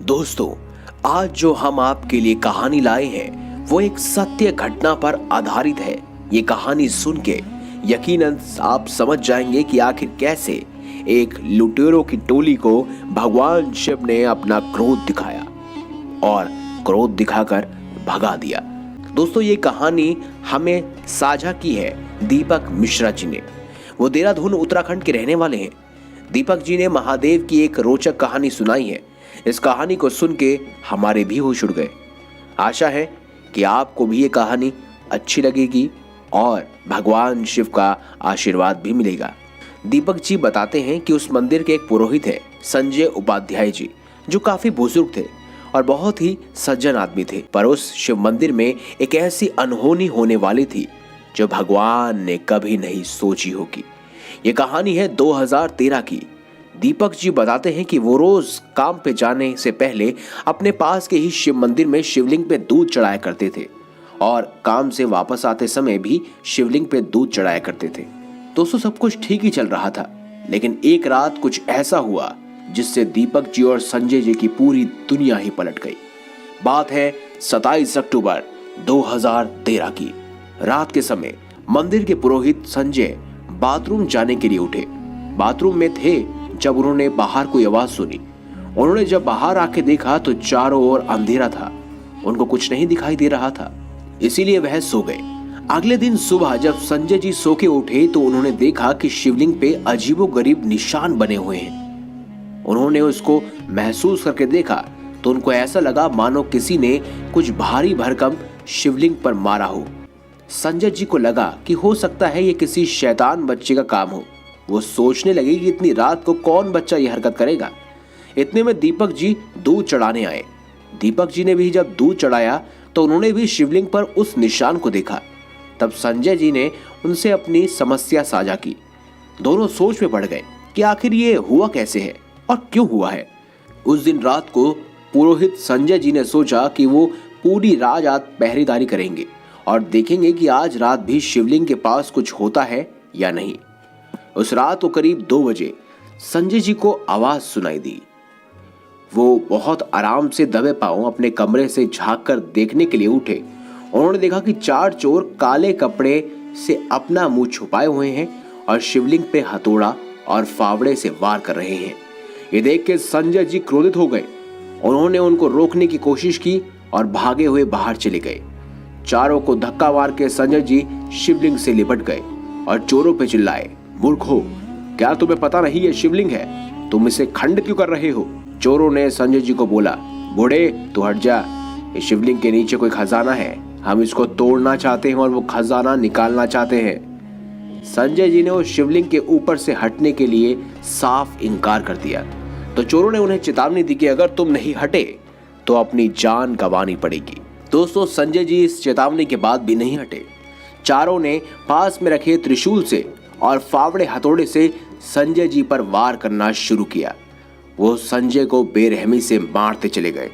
दोस्तों, आज जो हम आपके लिए कहानी लाए हैं वो एक सत्य घटना पर आधारित है। ये कहानी सुन के यकीनन आप समझ जाएंगे कि आखिर कैसे एक लुटेरों की टोली को भगवान शिव ने अपना क्रोध दिखाया और क्रोध दिखाकर भगा दिया। दोस्तों, ये कहानी हमें साझा की है दीपक मिश्रा जी ने। वो देहरादून उत्तराखंड के रहने वाले हैं। दीपक जी ने महादेव की एक रोचक कहानी सुनाई है। इस कहानी को सुन के हमारे भी होश उड़ गए। आशा है कि आपको भी ये कहानी अच्छी लगेगी और भगवान शिव का आशीर्वाद भी मिलेगा। दीपक जी बताते हैं कि उस मंदिर के एक पुरोहित है संजय उपाध्याय जी, जो काफी बुजुर्ग थे और बहुत ही सज्जन आदमी थे। पर उस शिव मंदिर में एक ऐसी अनहोनी होने वाली थी जो भगवान ने कभी नहीं सोची होगी। ये कहानी है 2013 की। दीपक जी बताते हैं कि वो रोज काम पे जाने से पहले अपने पास के ही शिव मंदिर में शिवलिंग पे दूध चढ़ाया करते थे और काम से वापस आते समय भी शिवलिंग पे दूध चढ़ाया करते थे। दोस्तों, सब कुछ ठीक ही चल रहा था, लेकिन एक रात कुछ ऐसा हुआ जिससे दीपक जी और संजय जी की पूरी दुनिया ही पलट गई। बात है 27 अक्टूबर 2013 की। रात के समय मंदिर के पुरोहित संजय बाथरूम जाने के लिए उठे। बाथरूम में थे जब उन्होंने बाहर कोई आवाज सुनी। उन्होंने जब बाहर आके देखा तो चारों ओर अंधेरा था, उनको कुछ नहीं दिखाई दे रहा था, इसीलिए वह सो गए। अगले दिन सुबह जब संजय जी सो के उठे तो उन्होंने देखा कि शिवलिंग पे अजीबोगरीब निशान बने हुए हैं। उन्होंने उसको महसूस करके देखा तो उनको ऐसा लगा मानो किसी ने कुछ भारी भरकम शिवलिंग पर मारा हो। संजय जी को लगा कि हो सकता है ये किसी शैतान बच्चे का काम हो। वो सोचने लगे कि इतनी रात को कौन बच्चा ये हरकत करेगा। इतने में दीपक जी दूध चढ़ाने आए। दीपक जी ने भी जब दूध चढ़ाया तो उन्होंने भी शिवलिंग पर उस निशान को देखा। तब संजय जी ने उनसे अपनी समस्या साझा की। दोनों सोच में पड़ गए कि आखिर ये हुआ कैसे है और क्यों हुआ है। उस दिन रात को पुरोहित संजय जी ने सोचा कि वो पूरी रात पहरेदारी करेंगे और देखेंगे कि आज रात भी शिवलिंग के पास कुछ होता है या नहीं। उस रात को करीब 2 बजे संजय जी को आवाज सुनाई दी। वो बहुत आराम से दबे पांव अपने कमरे से झांक कर देखने के लिए उठे। उन्होंने देखा कि 4 चोर काले कपड़े से अपना मुंह छुपाए हुए हैं और शिवलिंग पे हथौड़ा और फावड़े से वार कर रहे हैं। ये देख के संजय जी क्रोधित हो गए। उन्होंने उनको रोकने की कोशिश की और भागे हुए बाहर चले गए। चारों को धक्का मार के संजय जी शिवलिंग से लिपट गए और चोरों पे चिल्लाए, मूर्खों, क्या तुम्हें पता नहीं ये शिवलिंग है? तुम इसे खंडित क्यों कर रहे हो? चोरों ने संजय जी को बोला, बूढ़े तू हट जा, इस शिवलिंग के नीचे कोई खजाना है, हम इसको तोड़ना चाहते हैं और वो खजाना निकालना चाहते हैं। संजय जी ने उस शिवलिंग के ऊपर से हटने के लिए साफ इनकार कर दिया तो चोरों ने उन्हें चेतावनी दी कि अगर तुम नहीं हटे तो अपनी जान गंवानी पड़ेगी। दोस्तों, संजय जी इस चेतावनी के बाद भी नहीं हटे। चारों ने पास में रखे त्रिशूल से और फावड़े हथौड़े से संजय जी पर वार करना शुरू किया। वो संजय को बेरहमी से मारते चले गए।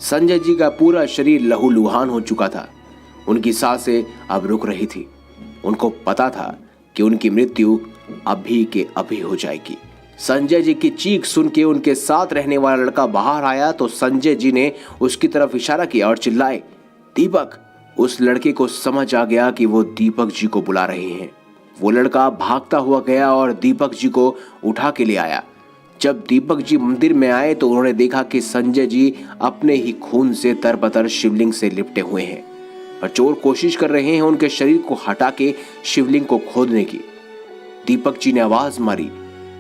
संजय जी का पूरा शरीर लहूलुहान हो चुका था। उनकी सांसें अब रुक रही थी। उनको पता था कि उनकी मृत्यु अभी के अभी हो जाएगी। संजय जी की चीख सुन के उनके साथ रहने वाला लड़का बाहर आया तो संजय जी ने उसकी तरफ इशारा किया और चिल्लाए, दीपक। उस लड़के को समझ आ गया कि वो दीपक जी को बुला रहे हैं। वो लड़का भागता हुआ गया और दीपक जी को उठा के ले आया। जब दीपक जी मंदिर में आए तो उन्होंने देखा कि संजय जी अपने ही खून से तरबतर शिवलिंग से लिपटे हुए हैं और चोर कोशिश कर रहे हैं उनके शरीर को हटा के शिवलिंग को खोदने की। दीपक जी ने आवाज मारी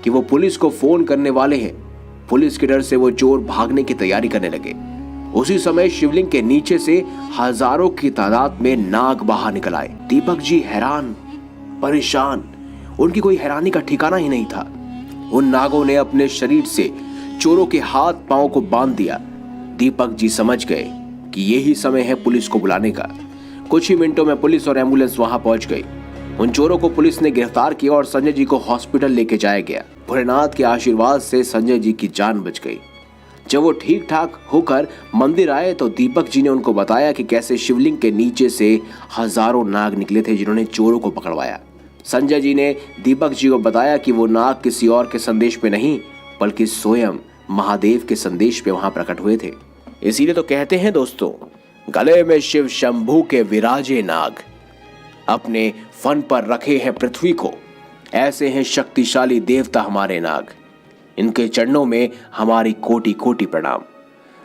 कि वो पुलिस को फोन करने वाले हैं। पुलिस के डर से वो चोर भागने की तैयारी करने लगे। उसी समय शिवलिंग के नीचे से हजारों की तादाद में नाग बाहर निकल आए। दीपक जी हैरान, परेशान, उनकी कोई हैरानी का ठिकाना ही नहीं था। उन नागों ने अपने शरीर से चोरों के हाथ पांव को बांध दिया। दीपक जी समझ गए कि यही समय है पुलिस को बुलाने का। कुछ ही मिनटों में पुलिस और एम्बुलेंस वहां पहुंच गई। उन चोरों को पुलिस ने गिरफ्तार किया और संजय जी को हॉस्पिटल लेके जाया गया। भोलेनाथ के आशीर्वाद से संजय जी की जान बच गई। जब वो ठीक ठाक होकर मंदिर आए तो दीपक जी ने उनको बताया कि कैसे शिवलिंग के नीचे से हजारों नाग निकले थे जिन्होंने चोरों को पकड़वाया। संजय जी ने दीपक जी को बताया कि वो नाग किसी और के संदेश पे नहीं बल्कि स्वयं महादेव के संदेश पे वहां प्रकट हुए थे। इसीलिए तो कहते हैं दोस्तों, गले में शिव शंभू के विराजे नाग, अपने फन पर रखे हैं पृथ्वी को, ऐसे हैं शक्तिशाली देवता हमारे नाग, इनके चरणों में हमारी कोटि कोटि प्रणाम।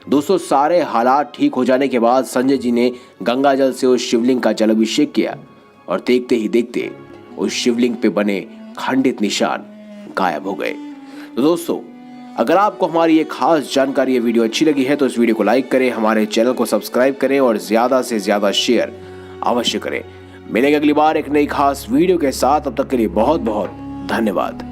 दोस्तों, सारे हालात ठीक हो जाने के बाद संजय जी ने गंगा जल से उस शिवलिंग का जलाभिषेक किया और देखते ही देखते उस शिवलिंग पे बने खंडित निशान गायब हो गए। तो दोस्तों, अगर आपको हमारी ये खास जानकारी, ये वीडियो अच्छी लगी है तो इस वीडियो को लाइक करें, हमारे चैनल को सब्सक्राइब करें और ज्यादा से ज्यादा शेयर अवश्य करें। मिलेंगे अगली बार एक नई खास वीडियो के साथ, तब तक के लिए बहुत बहुत धन्यवाद।